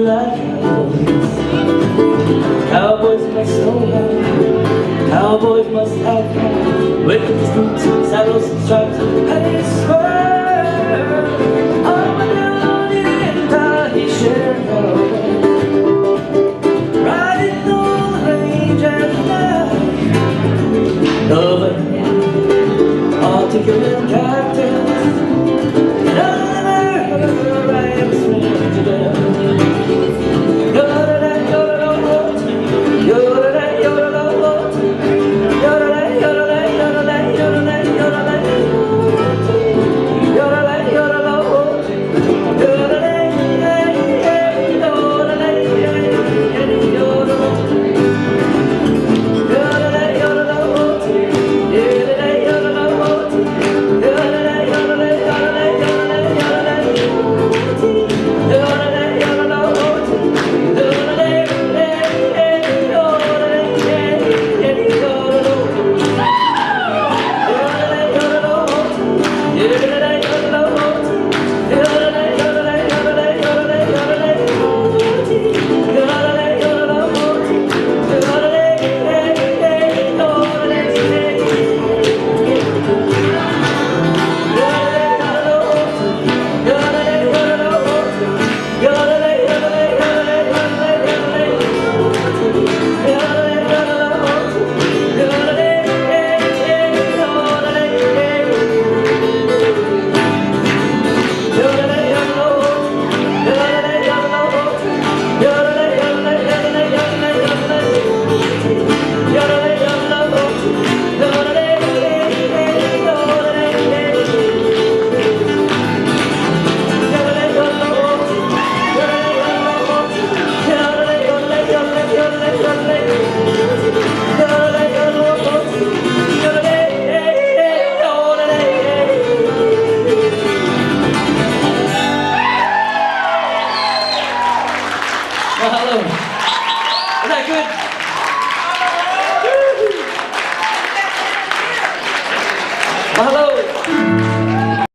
like cowboys. Cowboys must know how. Cowboys must have fun. With boots, saddles, and stripes, and his spurs. Oh, my down in he shared riding on the range at night. Over articulate cactus, and other rhymes ring together. Well, hello. Is that good? Well, hello.